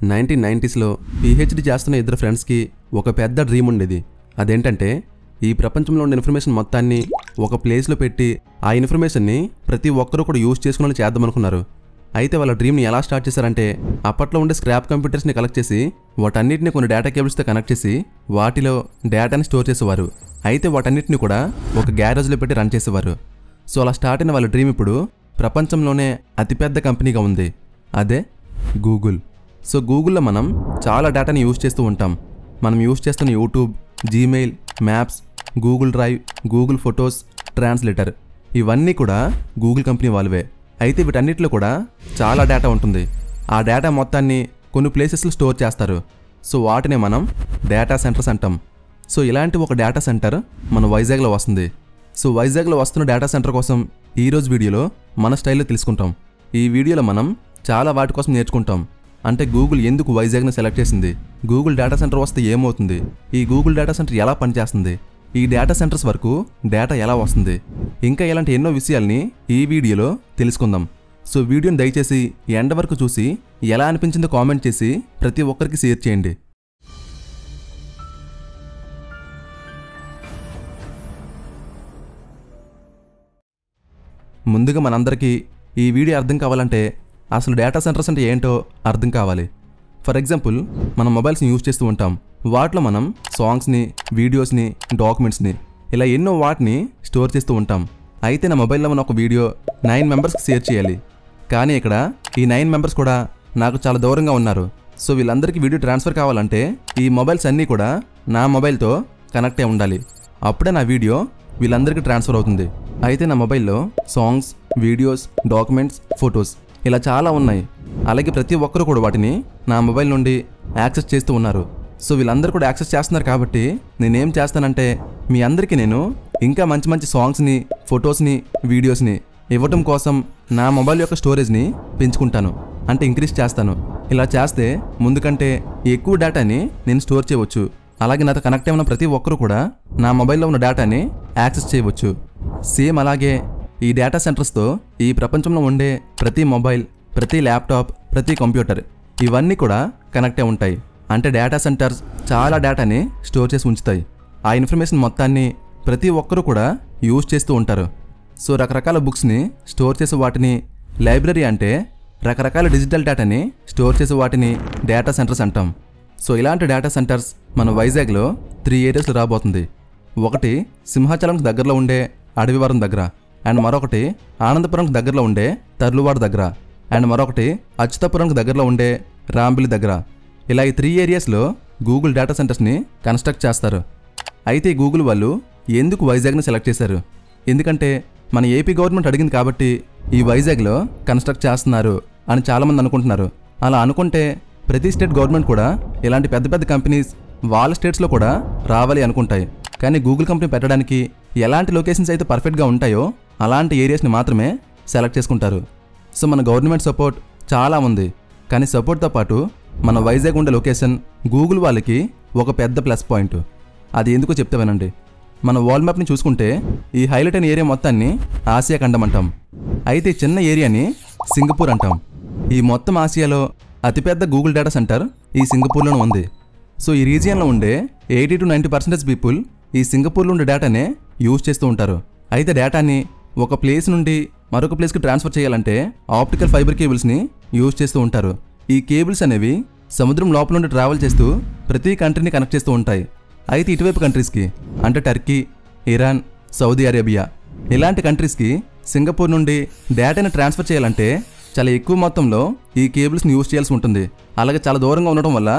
1990స్లో PhD చేస్తున్న ఇద్దరు ఫ్రెండ్స్కి ఒక పెద్ద డ్రీమ్ ఉండేది. అదేంటంటే ఈ ప్రపంచంలో ఉన్న ఇన్ఫర్మేషన్ మొత్తాన్ని ఒక ప్లేస్లో పెట్టి ఆ ఇన్ఫర్మేషన్ని ప్రతి ఒక్కరూ కూడా యూజ్ చేసుకుని చేద్దామనుకున్నారు. అయితే వాళ్ళ డ్రీమ్ని ఎలా స్టార్ట్ చేశారంటే అప్పట్లో ఉండే స్క్రాప్ కంప్యూటర్స్ని కలెక్ట్ చేసి వాటన్నిటిని కొన్ని డేటా కేబుల్స్తో కనెక్ట్ చేసి వాటిలో డేటాని స్టోర్ చేసేవారు. అయితే వాటన్నిటిని కూడా ఒక గ్యారేజ్లో పెట్టి రన్ చేసేవారు. సో అలా స్టార్ట్ అయిన వాళ్ళ డ్రీమ్ ఇప్పుడు ప్రపంచంలోనే అతిపెద్ద కంపెనీగా ఉంది. అదే గూగుల్. సో గూగుల్లో మనం చాలా డేటాని యూజ్ చేస్తూ ఉంటాం. మనం యూజ్ చేస్తున్న YouTube, Gmail, maps, Google drive, Google photos, translator ఇవన్నీ కూడా గూగుల్ కంపెనీ వాళ్ళవే. అయితే వీటన్నిటిలో కూడా చాలా డేటా ఉంటుంది. ఆ డేటా మొత్తాన్ని కొన్ని ప్లేసెస్లో స్టోర్ చేస్తారు. సో వాటినే మనం డేటా సెంటర్స్ అంటాం. సో ఇలాంటి ఒక డేటా సెంటర్ మన వైజాగ్లో వస్తుంది. సో వైజాగ్లో వస్తున్న డేటా సెంటర్ కోసం ఈరోజు వీడియోలో మన స్టైల్లో తెలుసుకుంటాం. ఈ వీడియోలో మనం చాలా వాటి కోసం నేర్చుకుంటాం. అంటే గూగుల్ ఎందుకు వైజాగ్ని సెలెక్ట్ చేసింది, గూగుల్ డేటా సెంటర్ వస్తే ఏమవుతుంది, ఈ గూగుల్ డేటా సెంటర్ ఎలా పనిచేస్తుంది, ఈ డేటా సెంటర్స్ వరకు డేటా ఎలా వస్తుంది, ఇంకా ఇలాంటి ఎన్నో విషయాల్ని ఈ వీడియోలో తెలుసుకుందాం. సో వీడియోని దయచేసి ఎండ్ వరకు చూసి ఎలా అనిపించిందో కామెంట్ చేసి ప్రతి ఒక్కరికి షేర్ చేయండి. ముందుగా మనందరికీ ఈ వీడియో అర్థం కావాలంటే అసలు డేటా సెంటర్స్ అంటే ఏంటో అర్థం కావాలి. ఫర్ ఎగ్జాంపుల్ మనం మొబైల్స్ని యూజ్ చేస్తూ ఉంటాం. వాటిలో మనం సాంగ్స్ని, వీడియోస్ని, డాక్యుమెంట్స్ని ఇలా ఎన్నో వాటిని స్టోర్ చేస్తూ ఉంటాం. అయితే నా మొబైల్లో ఉన్న ఒక వీడియో 9 మెంబర్స్కి షేర్ చేయాలి. కానీ ఇక్కడ ఈ 9 మెంబర్స్ కూడా నాకు చాలా దూరంగా ఉన్నారు. సో వీళ్ళందరికీ వీడియో ట్రాన్స్ఫర్ కావాలంటే ఈ మొబైల్స్ అన్నీ కూడా నా మొబైల్తో కనెక్ట్ అయి ఉండాలి. అప్పుడే నా వీడియో వీళ్ళందరికీ ట్రాన్స్ఫర్ అవుతుంది. అయితే నా మొబైల్లో సాంగ్స్, వీడియోస్, డాక్యుమెంట్స్, ఫొటోస్ ఇలా చాలా ఉన్నాయి. అలాగే ప్రతి ఒక్కరు కూడా వాటిని నా మొబైల్ నుండి యాక్సెస్ చేస్తూ ఉన్నారు. సో వీళ్ళందరూ కూడా యాక్సెస్ చేస్తున్నారు కాబట్టి నేనేం చేస్తానంటే మీ అందరికీ నేను ఇంకా మంచి మంచి సాంగ్స్ని, ఫొటోస్ని, వీడియోస్ని ఇవ్వటం కోసం నా మొబైల్ యొక్క స్టోరేజ్ని పెంచుకుంటాను, అంటే ఇంక్రీజ్ చేస్తాను. ఇలా చేస్తే ముందు కంటే ఎక్కువ డేటాని నేను స్టోర్ చేయవచ్చు. అలాగే నాతో కనెక్ట్ అయిన ప్రతి ఒక్కరు కూడా నా మొబైల్లో ఉన్న డేటాని యాక్సెస్ చేయవచ్చు. సేమ్ అలాగే ఈ డేటా సెంటర్స్తో ఈ ప్రపంచంలో ఉండే ప్రతి మొబైల్, ప్రతి ల్యాప్టాప్, ప్రతి కంప్యూటర్ ఇవన్నీ కూడా కనెక్ట్ అయి ఉంటాయి. అంటే డేటా సెంటర్స్ చాలా డేటాని స్టోర్ చేసి ఉంచుతాయి. ఆ ఇన్ఫర్మేషన్ మొత్తాన్ని ప్రతి ఒక్కరూ కూడా యూజ్ చేస్తూ ఉంటారు. సో రకరకాల బుక్స్ని స్టోర్ చేసే వాటిని లైబ్రరీ, అంటే రకరకాల డిజిటల్ డేటాని స్టోర్ చేసే వాటిని డేటా సెంటర్స్ అంటాం. సో ఇలాంటి డేటా సెంటర్స్ మన వైజాగ్లో 3 ఏరియాస్లో రాబోతుంది. ఒకటి సింహాచలంకి దగ్గరలో ఉండే అడవివరం దగ్గర, అండ్ మరొకటి ఆనందపురంకి దగ్గరలో ఉండే తర్లువాడ దగ్గర, అండ్ మరొకటి అచ్యుతాపురంకి దగ్గరలో ఉండే రాంబిలి దగ్గర. ఇలా ఈ 3 ఏరియాస్లో గూగుల్ డేటా సెంటర్స్ని కన్స్ట్రక్ట్ చేస్తారు. అయితే ఈ గూగుల్ వాళ్ళు ఎందుకు వైజాగ్ని సెలెక్ట్ చేశారు? ఎందుకంటే మన ఏపీ గవర్నమెంట్ అడిగింది కాబట్టి ఈ వైజాగ్లో కన్స్ట్రక్ట్ చేస్తున్నారు అని చాలామంది అనుకుంటున్నారు. అలా అనుకుంటే ప్రతి స్టేట్ గవర్నమెంట్ కూడా ఇలాంటి పెద్ద పెద్ద కంపెనీస్ వాళ్ళ స్టేట్స్లో కూడా రావాలి అనుకుంటాయి. కానీ గూగుల్ కంపెనీ పెట్టడానికి ఎలాంటి లొకేషన్స్ అయితే పర్ఫెక్ట్గా ఉంటాయో అలాంటి ఏరియాస్ని మాత్రమే సెలెక్ట్ చేసుకుంటారు. సో మన గవర్నమెంట్ సపోర్ట్ చాలా ఉంది. కానీ సపోర్ట్తో పాటు మన వైజాగ్ ఉండే లొకేషన్ గూగుల్ వాళ్ళకి ఒక పెద్ద ప్లస్ పాయింట్. అది ఎందుకో చెప్తే వినండి. మన వరల్డ్ మ్యాప్ని చూసుకుంటే ఈ హైలైట్ అయిన ఏరియా మొత్తాన్ని ఆసియా ఖండం అంటాం. అయితే చిన్న ఏరియాని సింగపూర్ అంటాం. ఈ మొత్తం ఆసియాలో అతిపెద్ద గూగుల్ డేటా సెంటర్ ఈ సింగపూర్లోనే ఉంది. సో ఈ రీజియన్లో ఉండే 80 to 90% పీపుల్ ఈ సింగపూర్లో ఉండే డేటానే యూజ్ చేస్తూ ఉంటారు. అయితే డేటాని ఒక ప్లేస్ నుండి మరొక ప్లేస్కి ట్రాన్స్ఫర్ చేయాలంటే ఆప్టికల్ ఫైబర్ కేబుల్స్ని యూజ్ చేస్తూ ఉంటారు. ఈ కేబుల్స్ అనేవి సముద్రం లోపల నుండి ట్రావెల్ చేస్తూ ప్రతి కంట్రీని కనెక్ట్ చేస్తూ ఉంటాయి. అయితే ఇటువైపు కంట్రీస్కి, అంటే టర్కీ, ఇరాన్, సౌదీ అరేబియా ఇలాంటి కంట్రీస్కి సింగపూర్ నుండి డేటాని ట్రాన్స్ఫర్ చేయాలంటే చాలా ఎక్కువ మొత్తంలో ఈ కేబుల్స్ని యూజ్ చేయాల్సి ఉంటుంది. అలాగే చాలా దూరంగా ఉండటం వల్ల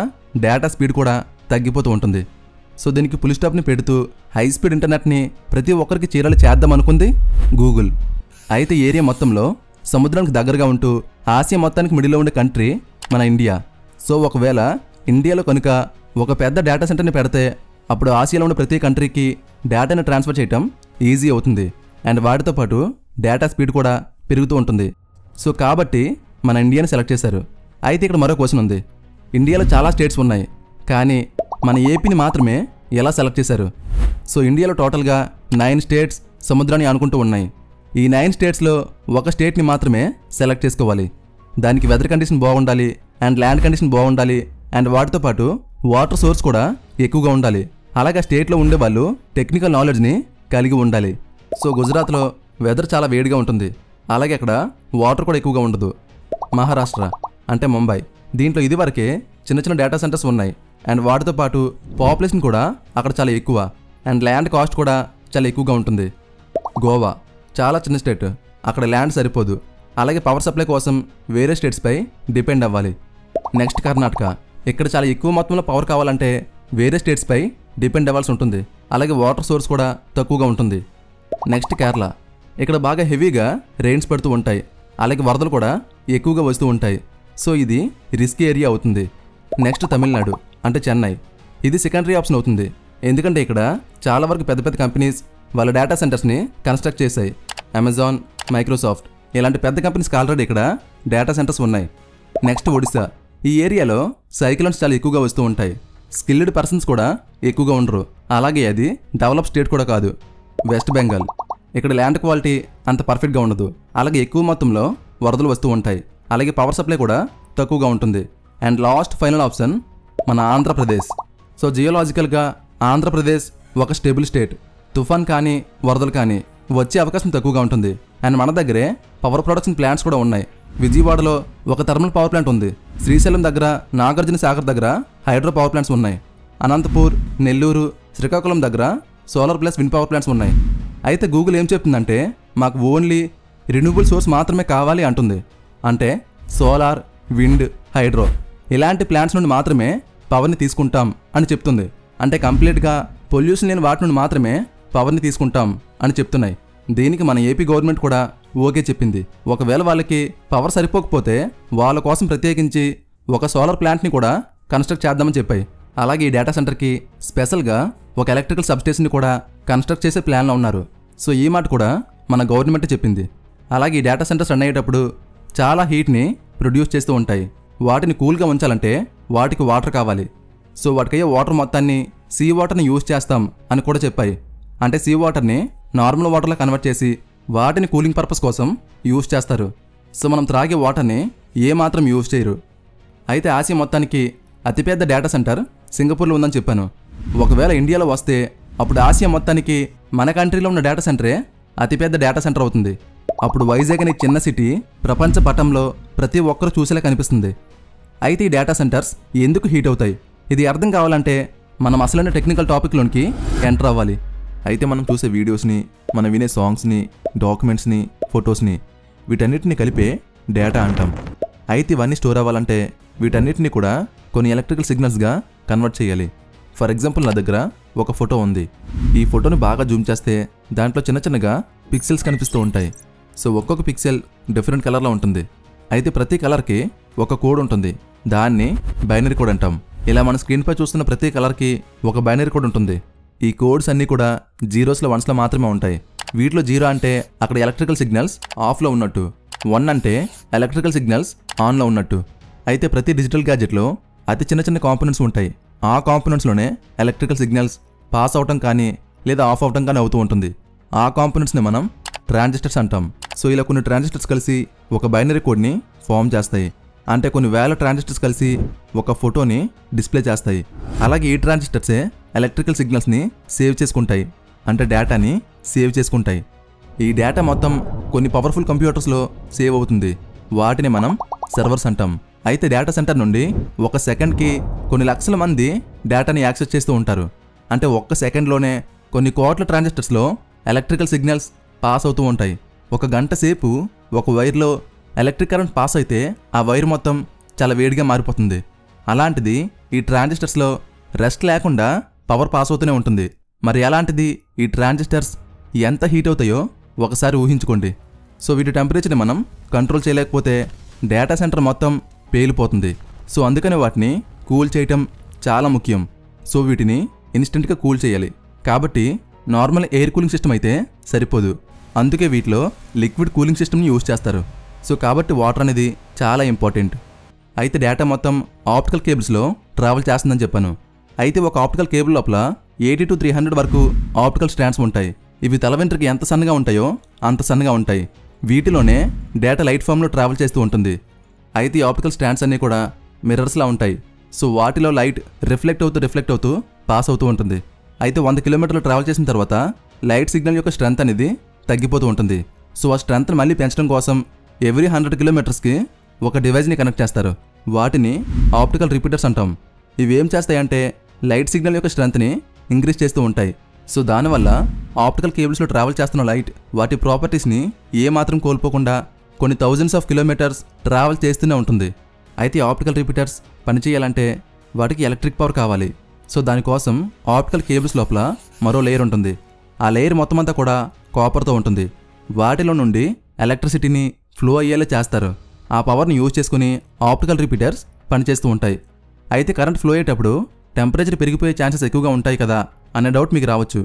డేటా స్పీడ్ కూడా తగ్గిపోతూ ఉంటుంది. సో దీనికి ఫుల్ స్టాప్ని పెడుతూ హై స్పీడ్ ఇంటర్నెట్ని ప్రతి ఒక్కరికి చేరాలి చేద్దాం అనుకుంది గూగుల్. అయితే ఏరియా మొత్తంలో సముద్రానికి దగ్గరగా ఉంటూ ఆసియా మొత్తానికి మిడిల్లో ఉండే కంట్రీ మన ఇండియా. సో ఒకవేళ ఇండియాలో కనుక ఒక పెద్ద డేటా సెంటర్ని పెడితే అప్పుడు ఆసియాలో ఉండే ప్రతి కంట్రీకి డేటాని ట్రాన్స్ఫర్ చేయటం ఈజీ అవుతుంది. అండ్ వాటితో పాటు డేటా స్పీడ్ కూడా పెరుగుతూ ఉంటుంది. సో కాబట్టి మన ఇండియాని సెలెక్ట్ చేశారు. అయితే ఇక్కడ మరో క్వశ్చన్ ఉంది. ఇండియాలో చాలా స్టేట్స్ ఉన్నాయి, కానీ మన ఏపీని మాత్రమే ఎలా సెలెక్ట్ చేశారు? సో ఇండియాలో టోటల్గా 9 స్టేట్స్ సముద్రాన్ని ఆనుకుంటూ ఉన్నాయి. ఈ 9 స్టేట్స్లో ఒక స్టేట్ని మాత్రమే సెలెక్ట్ చేసుకోవాలి. దానికి వెదర్ కండిషన్ బాగుండాలి, అండ్ ల్యాండ్ కండిషన్ బాగుండాలి అండ్ వాటితో పాటు వాటర్ సోర్స్ కూడా ఎక్కువగా ఉండాలి. అలాగే స్టేట్లో ఉండే వాళ్ళు టెక్నికల్ నాలెడ్జ్ని కలిగి ఉండాలి. సో గుజరాత్లో వెదర్ చాలా వేడిగా ఉంటుంది. అలాగే అక్కడ వాటర్ కూడా ఎక్కువగా ఉండదు. మహారాష్ట్ర అంటే ముంబై, దీంట్లో ఇదివరకే చిన్న చిన్న డేటా సెంటర్స్ ఉన్నాయి అండ్ వాటితో పాటు పాపులేషన్ కూడా అక్కడ చాలా ఎక్కువ అండ్ ల్యాండ్ కాస్ట్ కూడా చాలా ఎక్కువగా ఉంటుంది. గోవా చాలా చిన్న స్టేట్, అక్కడ ల్యాండ్ సరిపోదు. అలాగే పవర్ సప్లై కోసం వేరే స్టేట్స్పై డిపెండ్ అవ్వాలి. నెక్స్ట్ కర్ణాటక, ఇక్కడ చాలా ఎక్కువ మొత్తంలో పవర్ కావాలంటే వేరే స్టేట్స్పై డిపెండ్ అవ్వాల్సి ఉంటుంది. అలాగే వాటర్ సోర్స్ కూడా తక్కువగా ఉంటుంది. నెక్స్ట్ కేరళ, ఇక్కడ బాగా హెవీగా రెయిన్స్ పడుతూ ఉంటాయి. అలాగే వరదలు కూడా ఎక్కువగా వస్తూ ఉంటాయి. సో ఇది రిస్కీ ఏరియా అవుతుంది. నెక్స్ట్ తమిళనాడు అంటే చెన్నై, ఇది సెకండరీ ఆప్షన్ అవుతుంది. ఎందుకంటే ఇక్కడ చాలా వరకు పెద్ద పెద్ద కంపెనీస్ వాళ్ళ డేటా సెంటర్స్ని కన్స్ట్రక్ట్ చేశాయి. అమెజాన్, మైక్రోసాఫ్ట్ ఇలాంటి పెద్ద కంపెనీస్కి ఆల్రెడీ ఇక్కడ డేటా సెంటర్స్ ఉన్నాయి. నెక్స్ట్ ఒడిశా, ఈ ఏరియాలో సైక్లోన్స్ చాలా ఎక్కువగా వస్తూ ఉంటాయి. స్కిల్డ్ పర్సన్స్ కూడా ఎక్కువగా ఉండరు. అలాగే అది డెవలప్ స్టేట్ కూడా కాదు. వెస్ట్ బెంగాల్, ఇక్కడ ల్యాండ్ క్వాలిటీ అంత పర్ఫెక్ట్గా ఉండదు. అలాగే ఎక్కువ మొత్తంలో వరదలు వస్తూ ఉంటాయి. అలాగే పవర్ సప్లై కూడా తక్కువగా ఉంటుంది. అండ్ లాస్ట్ ఫైనల్ ఆప్షన్ మన ఆంధ్రప్రదేశ్. సో జియోలాజికల్గా ఆంధ్రప్రదేశ్ ఒక స్టేబుల్ స్టేట్. తుఫాన్ కానీ వరదలు కానీ వచ్చే అవకాశం తక్కువగా ఉంటుంది. అండ్ మన దగ్గరే పవర్ ప్రొడక్షన్ ప్లాంట్స్ కూడా ఉన్నాయి. విజయవాడలో ఒక థర్మల్ పవర్ ప్లాంట్ ఉంది. శ్రీశైలం దగ్గర, నాగార్జున సాగర్ దగ్గర హైడ్రో పవర్ ప్లాంట్స్ ఉన్నాయి. అనంతపూర్, నెల్లూరు, శ్రీకాకుళం దగ్గర solar plus wind power plants ఉన్నాయి. అయితే గూగుల్ ఏం చెప్తుందంటే మాకు ఓన్లీ రిన్యూవబుల్ సోర్స్ మాత్రమే కావాలి అంటుంది. అంటే సోలార్, విండ్, హైడ్రో ఇలాంటి ప్లాంట్స్ నుండి మాత్రమే పవర్ని తీసుకుంటాం అని చెప్తుంది. అంటే కంప్లీట్గా పొల్యూషన్ లేని వాటి నుండి మాత్రమే పవర్ని తీసుకుంటాం అని చెప్తున్నాయి. దీనికి మన ఏపీ గవర్నమెంట్ కూడా ఓకే చెప్పింది. ఒకవేళ వాళ్ళకి పవర్ సరిపోకపోతే వాళ్ళ కోసం ప్రత్యేకించి ఒక సోలార్ ప్లాంట్ని కూడా కన్స్ట్రక్ట్ చేద్దామని చెప్పాయి. అలాగే ఈ డేటా సెంటర్కి స్పెషల్గా ఒక ఎలక్ట్రికల్ సబ్స్టేషన్ని కూడా కన్స్ట్రక్ట్ చేసే ప్లాన్లో ఉన్నారు. సో ఈ మాట కూడా మన గవర్నమెంట్ చెప్పింది. అలాగే ఈ డేటా సెంటర్స్ రన్ అయ్యేటప్పుడు చాలా హీట్ని ప్రొడ్యూస్ చేస్తూ ఉంటాయి. వాటిని కూల్గా ఉంచాలంటే వాటికి వాటర్ కావాలి. సో వాటికయ్యే వాటర్ మొత్తాన్ని సీ వాటర్ని యూజ్ చేస్తాం అని కూడా చెప్పాయి. అంటే సీ వాటర్ని నార్మల్ వాటర్లో కన్వర్ట్ చేసి వాటిని కూలింగ్ పర్పస్ కోసం యూజ్ చేస్తారు. సో మనం త్రాగే వాటర్ని ఏమాత్రం యూజ్ చేయరు. అయితే ఆసియా మొత్తానికి అతిపెద్ద డేటా సెంటర్ సింగపూర్లో ఉందని చెప్పాను. ఒకవేళ ఇండియాలో వస్తే అప్పుడు ఆసియా మొత్తానికి మన కంట్రీలో ఉన్న డేటా సెంటరే అతిపెద్ద డేటా సెంటర్ అవుతుంది. అప్పుడు వైజాగ్ అనే చిన్న సిటీ ప్రపంచ పటంలో ప్రతి ఒక్కరూ చూసేలా కనిపిస్తుంది. అయితే ఈ డేటా సెంటర్స్ ఎందుకు హీట్ అవుతాయి, ఇది అర్థం కావాలంటే మనం అసలైన టెక్నికల్ టాపిక్లోనికి ఎంటర్ అవ్వాలి. అయితే మనం చూసే వీడియోస్ని, మనం వినే సాంగ్స్ని, డాక్యుమెంట్స్ని, ఫొటోస్ని వీటన్నిటిని కలిపే డేటా అంటాం. అయితే ఇవన్నీ స్టోర్ అవ్వాలంటే వీటన్నిటిని కూడా కొన్ని ఎలక్ట్రికల్ సిగ్నల్స్గా కన్వర్ట్ చేయాలి. ఫర్ ఎగ్జాంపుల్ నా దగ్గర ఒక ఫోటో ఉంది. ఈ ఫోటోని బాగా జూమ్ చేస్తే దాంట్లో చిన్న చిన్నగా పిక్సెల్స్ కనిపిస్తూ ఉంటాయి. సో ఒక్కొక్క పిక్సెల్ డిఫరెంట్ కలర్లో ఉంటుంది. అయితే ప్రతి కలర్కి ఒక కోడ్ ఉంటుంది. దాన్ని బైనరీ కోడ్ అంటాం. ఇలా మన స్క్రీన్పై చూస్తున్న ప్రతి కలర్కి ఒక బైనరీ కోడ్ ఉంటుంది. ఈ కోడ్స్ అన్నీ కూడా జీరోస్లో, వన్స్లో మాత్రమే ఉంటాయి. వీటిలో 0 అంటే అక్కడ ఎలక్ట్రికల్ సిగ్నల్స్ ఆఫ్లో ఉన్నట్టు, 1 అంటే ఎలక్ట్రికల్ సిగ్నల్స్ ఆన్లో ఉన్నట్టు. అయితే ప్రతి డిజిటల్ గ్యాడ్జెట్లో అతి చిన్న చిన్న కాంపోనెంట్స్ ఉంటాయి. ఆ కాంపోనెంట్స్లోనే ఎలక్ట్రికల్ సిగ్నల్స్ పాస్ అవటం కానీ లేదా ఆఫ్ అవటం కానీ అవుతూ ఉంటుంది. ఆ కాంపోనెంట్స్ని మనం ట్రాన్సిస్టర్స్ అంటాం. సో ఇలా కొన్ని ట్రాన్సిస్టర్స్ కలిసి ఒక బైనరీ కోడ్ని ఫామ్ చేస్తాయి. అంటే కొన్ని వేల ట్రాన్సిస్టర్స్ కలిసి ఒక ఫోటోని డిస్ప్లే చేస్తాయి. అలాగే ఈ ట్రాన్సిస్టర్సే ఎలక్ట్రికల్ సిగ్నల్స్ని సేవ్ చేసుకుంటాయి. అంటే డేటాని సేవ్ చేసుకుంటాయి. ఈ డేటా మొత్తం కొన్ని పవర్ఫుల్ కంప్యూటర్స్లో సేవ్ అవుతుంది. వాటిని మనం సర్వర్స్ అంటాం. అయితే డేటా సెంటర్ నుండి ఒక సెకండ్కి కొన్ని లక్షల మంది డేటాని యాక్సెస్ చేస్తూ ఉంటారు. అంటే ఒక్క సెకండ్లోనే కొన్ని కోట్ల ట్రాన్సిస్టర్స్లో ఎలక్ట్రికల్ సిగ్నల్స్ పాస్ అవుతూ ఉంటాయి. ఒక గంట సేపు ఒక వైర్లో ఎలక్ట్రిక్ కరెంట్ పాస్ అయితే ఆ వైర్ మొత్తం చాలా వేడిగా మారిపోతుంది. అలాంటిది ఈ ట్రాన్సిస్టర్స్లో రెస్ట్ లేకుండా పవర్ పాస్ అవుతూనే ఉంటుంది. మరి అలాంటిది ఈ ట్రాన్సిస్టర్స్ ఎంత హీట్ అవుతాయో ఒకసారి ఊహించుకోండి. సో వీటి టెంపరేచర్ని మనం కంట్రోల్ చేయలేకపోతే డేటా సెంటర్ మొత్తం పేలిపోతుంది. సో అందుకని వాటిని కూల్ చేయటం చాలా ముఖ్యం. సో వీటిని ఇన్స్టెంట్గా కూల్ చేయాలి. కాబట్టి నార్మల్ ఎయిర్ కూలింగ్ సిస్టమ్ అయితే సరిపోదు. అందుకే వీటిలో లిక్విడ్ కూలింగ్ సిస్టమ్ని యూజ్ చేస్తారు. సో కాబట్టి వాటర్ అనేది చాలా ఇంపార్టెంట్. అయితే డేటా మొత్తం ఆప్టికల్ కేబుల్స్లో ట్రావెల్ చేస్తుందని చెప్పాను. అయితే ఒక ఆప్టికల్ కేబుల్ లోపల 80 to 300 వరకు ఆప్టికల్ స్ట్రాండ్స్ ఉంటాయి. ఇవి తల వెంట్రుకి ఎంత సన్నగా ఉంటాయో అంత సన్నగా ఉంటాయి. వీటిలోనే డేటా లైట్ ఫామ్లో ట్రావెల్ చేస్తూ ఉంటుంది. అయితే ఈ ఆప్టికల్ స్ట్రాండ్స్ అన్నీ కూడా మిర్రర్స్లా ఉంటాయి. సో వాటిలో లైట్ రిఫ్లెక్ట్ అవుతూ పాస్ అవుతూ ఉంటుంది. అయితే 100 కిలోమీటర్లు ట్రావెల్ చేసిన తర్వాత లైట్ సిగ్నల్ యొక్క స్ట్రెంత్ అనేది తగ్గిపోతూ ఉంటుంది. సో ఆ స్ట్రెంత్ని మళ్ళీ పెంచడం కోసం ఎవ్రీ 100 కిలోమీటర్స్కి ఒక డివైస్ని కనెక్ట్ చేస్తారు. వాటిని ఆప్టికల్ రిపీటర్స్ అంటాం. ఇవి ఏం చేస్తాయంటే లైట్ సిగ్నల్ యొక్క స్ట్రెంత్ని ఇంక్రీజ్ చేస్తూ ఉంటాయి. సో దానివల్ల ఆప్టికల్ కేబుల్స్లో ట్రావెల్ చేస్తున్న లైట్ వాటి ప్రాపర్టీస్ని ఏమాత్రం కోల్పోకుండా కొన్ని థౌజండ్స్ ఆఫ్ కిలోమీటర్స్ ట్రావెల్ చేస్తూనే ఉంటుంది. అయితే ఆప్టికల్ రిపీటర్స్ పనిచేయాలంటే వాటికి ఎలక్ట్రిక్ పవర్ కావాలి. సో దానికోసం ఆప్టికల్ కేబుల్స్ లోపల మరో లేయర్ ఉంటుంది. ఆ లేయర్ మొత్తం అంతా కూడా కాపర్తో ఉంటుంది. వాటిలో నుండి ఎలక్ట్రిసిటీని ఫ్లో అయ్యేలా చేస్తారు. ఆ పవర్ని యూజ్ చేసుకుని ఆప్టికల్ రిపీటర్స్ పనిచేస్తూ ఉంటాయి. అయితే కరెంట్ ఫ్లో అయ్యేటప్పుడు టెంపరేచర్ పెరిగిపోయే ఛాన్సెస్ ఎక్కువగా ఉంటాయి కదా అనే డౌట్ మీకు రావచ్చు.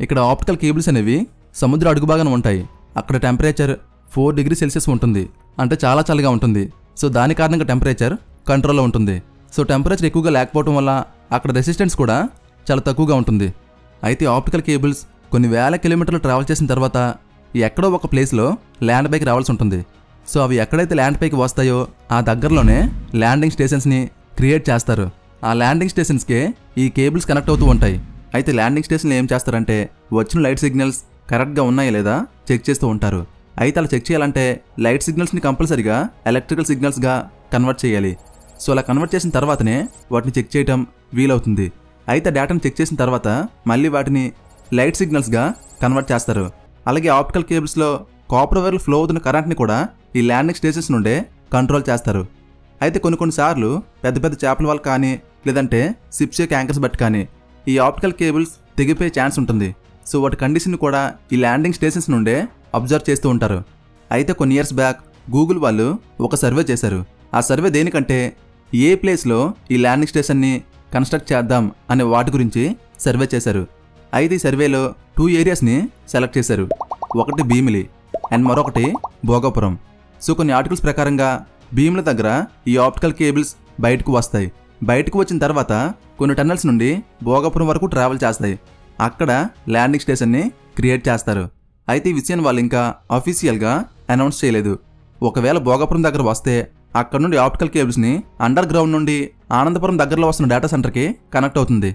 ఇక్కడ ఆప్టికల్ కేబుల్స్ అనేవి సముద్ర అడుగు భాగాన ఉంటాయి. అక్కడ టెంపరేచర్ 4 డిగ్రీ సెల్సియస్ ఉంటుంది. అంటే చాలా చల్లగా ఉంటుంది. సో దాని కారణంగా టెంపరేచర్ కంట్రోల్లో ఉంటుంది. సో టెంపరేచర్ ఎక్కువగా లేకపోవడం వల్ల అక్కడ రెసిస్టెన్స్ కూడా చాలా తక్కువగా ఉంటుంది. అయితే ఆప్టికల్ కేబుల్స్ కొన్ని వేల కిలోమీటర్లు ట్రావెల్ చేసిన తర్వాత ఎక్కడో ఒక ప్లేస్లో ల్యాండ్ పైకి రావాల్సి ఉంటుంది. సో అవి ఎక్కడైతే ల్యాండ్ పైకి వస్తాయో ఆ దగ్గరలోనే ల్యాండింగ్ స్టేషన్స్ని క్రియేట్ చేస్తారు. ఆ ల్యాండింగ్ స్టేషన్స్కే ఈ కేబుల్స్ కనెక్ట్ అవుతూ ఉంటాయి. అయితే ల్యాండింగ్ స్టేషన్లు ఏం చేస్తారంటే వచ్చిన లైట్ సిగ్నల్స్ కరెక్ట్గా ఉన్నాయా లేదా చెక్ చేస్తూ ఉంటారు. అయితే అలా చెక్ చేయాలంటే లైట్ సిగ్నల్స్ని కంపల్సరీగా ఎలక్ట్రికల్ సిగ్నల్స్గా కన్వర్ట్ చేయాలి. సో అలా కన్వర్ట్ చేసిన తర్వాతనే వాటిని చెక్ చేయటం వీలవుతుంది. అయితే డేటాను చెక్ చేసిన తర్వాత మళ్ళీ వాటిని లైట్ సిగ్నల్స్గా కన్వర్ట్ చేస్తారు. అలాగే ఆప్టికల్ కేబుల్స్లో కాపర్ వైర్లు ఫ్లో అవుతున్న కరెంట్ని కూడా ఈ ల్యాండింగ్ స్టేషన్స్ నుండే కంట్రోల్ చేస్తారు. అయితే కొన్నిసార్లు పెద్ద పెద్ద చేపల వల్ల కానీ లేదంటే షిప్స్ యొక్క యాంకర్స్ బట్టి కానీ ఈ ఆప్టికల్ కేబుల్స్ తెగిపోయే ఛాన్స్ ఉంటుంది. సో వాటి కండిషన్ కూడా ఈ ల్యాండింగ్ స్టేషన్స్ నుండే అబ్జర్వ్ చేస్తూ ఉంటారు. అయితే కొన్ని ఇయర్స్ బ్యాక్ గూగుల్ వాళ్ళు ఒక సర్వే చేశారు. ఆ సర్వే దేనికంటే ఏ ప్లేస్లో ఈ ల్యాండింగ్ స్టేషన్ని కన్స్ట్రక్ట్ చేద్దాం అనే వాటి గురించి సర్వే చేశారు. అయితే ఈ సర్వేలో 2 ఏరియాస్ని సెలెక్ట్ చేశారు. ఒకటి భీమిలి అండ్ మరొకటి భోగాపురం. సో కొన్ని ఆర్టికల్స్ ప్రకారంగా భీమిలి దగ్గర ఈ ఆప్టికల్ కేబుల్స్ బయటకు వస్తాయి. బయటకు వచ్చిన తర్వాత కొన్ని టన్నెల్స్ నుండి భోగాపురం వరకు ట్రావెల్ చేస్తాయి. అక్కడ ల్యాండింగ్ స్టేషన్ని క్రియేట్ చేస్తారు. అయితే ఈ విషయాన్ని వాళ్ళు ఇంకా అఫీషియల్గా అనౌన్స్ చేయలేదు. ఒకవేళ భోగాపురం దగ్గర వస్తే అక్కడ నుండి ఆప్టికల్ కేబుల్స్ని అండర్ గ్రౌండ్ నుండి ఆనందపురం దగ్గరలో వస్తున్న డేటా సెంటర్కి కనెక్ట్ అవుతుంది.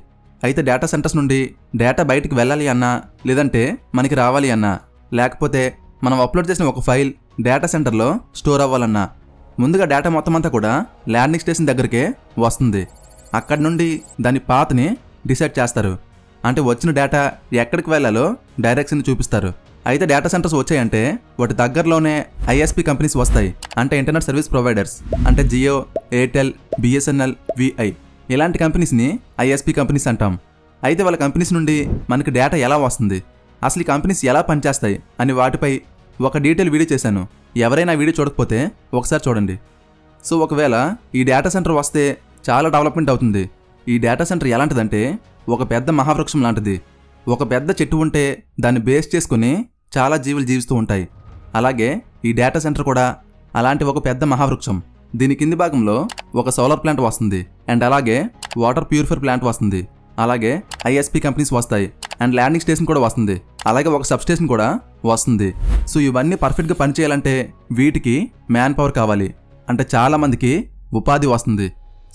అయితే డేటా సెంటర్స్ నుండి డేటా బయటికి వెళ్ళాలి అన్నా లేదంటే మనకి రావాలి అన్నా లేకపోతే మనం అప్లోడ్ చేసిన ఒక ఫైల్ డేటా సెంటర్లో స్టోర్ అవ్వాలన్నా ముందుగా డేటా మొత్తం అంతా కూడా ల్యాండింగ్ స్టేషన్ దగ్గరికే వస్తుంది. అక్కడి నుండి దాని పాత్ని డిసైడ్ చేస్తారు. అంటే వచ్చిన డేటా ఎక్కడికి వెళ్ళాలో డైరెక్షన్ చూపిస్తారు. అయితే డేటా సెంటర్స్ వచ్చాయంటే వాటి దగ్గరలోనే ఐఎస్పీ కంపెనీస్ వస్తాయి. అంటే ఇంటర్నెట్ సర్వీస్ ప్రొవైడర్స్. అంటే జియో, ఎయిర్టెల్, బిఎస్ఎన్ఎల్, విఐ ఇలాంటి కంపెనీస్ని ఐఎస్పీ కంపెనీస్ అంటాం. అయితే వాళ్ళ కంపెనీస్ నుండి మనకి డేటా ఎలా వస్తుంది, అసలు ఈ కంపెనీస్ ఎలా పనిచేస్తాయి అని వాటిపై ఒక డీటెయిల్ వీడియో చేశాను. ఎవరైనా వీడియో చూడకపోతే ఒకసారి చూడండి. సో ఒకవేళ ఈ డేటా సెంటర్ వస్తే చాలా డెవలప్మెంట్ అవుతుంది. ఈ డేటా సెంటర్ ఎలాంటిదంటే ఒక పెద్ద మహావృక్షం లాంటిది. ఒక పెద్ద చెట్టు ఉంటే దాన్ని బేస్ చేసుకుని చాలా జీవులు జీవిస్తూ ఉంటాయి. అలాగే ఈ డేటా సెంటర్ కూడా అలాంటి ఒక పెద్ద మహావృక్షం. దీని కింది భాగంలో ఒక సోలార్ ప్లాంట్ వస్తుంది అండ్ అలాగే వాటర్ ప్యూరిఫైర్ ప్లాంట్ వస్తుంది. అలాగే ఐఎస్పీ కంపెనీస్ వస్తాయి అండ్ ల్యాండింగ్ స్టేషన్ కూడా వస్తుంది. అలాగే ఒక సబ్ స్టేషన్ కూడా వస్తుంది. సో ఇవన్నీ పర్ఫెక్ట్గా పనిచేయాలంటే వీటికి మ్యాన్ పవర్ కావాలి. అంటే చాలా మందికి ఉపాధి వస్తుంది.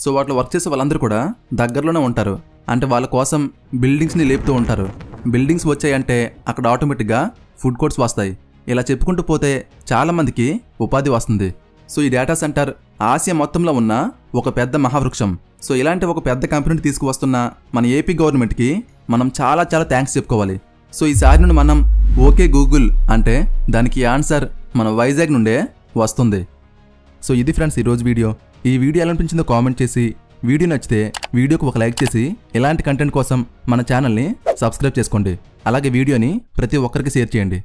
సో వాటిలో వర్క్ చేసే వాళ్ళందరూ కూడా దగ్గరలోనే ఉంటారు. అంటే వాళ్ళ కోసం బిల్డింగ్స్ని లేపుతూ ఉంటారు. బిల్డింగ్స్ వచ్చాయంటే అక్కడ ఆటోమేటిక్గా ఫుడ్ కోర్ట్స్ వస్తాయి. ఇలా చెప్పుకుంటూ పోతే చాలా మందికి ఉపాధి వస్తుంది. సో ఈ డేటా సెంటర్ ఆసియా మొత్తంలో ఉన్న ఒక పెద్ద మహావృక్షం. సో ఇలాంటి ఒక పెద్ద కంపెనీని తీసుకువస్తున్న మన ఏపీ గవర్నమెంట్కి మనం చాలా థ్యాంక్స్ చెప్పుకోవాలి. సో ఈసారి నుండి మనం ఓకే గూగుల్ అంటే దానికి ఆన్సర్ మన వైజాగ్ నుండే వస్తుంది. సో ఇది ఫ్రెండ్స్ ఈరోజు వీడియో. ఈ వీడియో ఎలా అనిపించిందో కామెంట్ చేసి, వీడియో నచ్చితే వీడియోకి ఒక లైక్ చేసి ఇలాంటి కంటెంట్ కోసం మన ఛానల్ని సబ్స్క్రైబ్ చేసుకోండి. అలాగే వీడియోని ప్రతి ఒక్కరికి షేర్ చేయండి.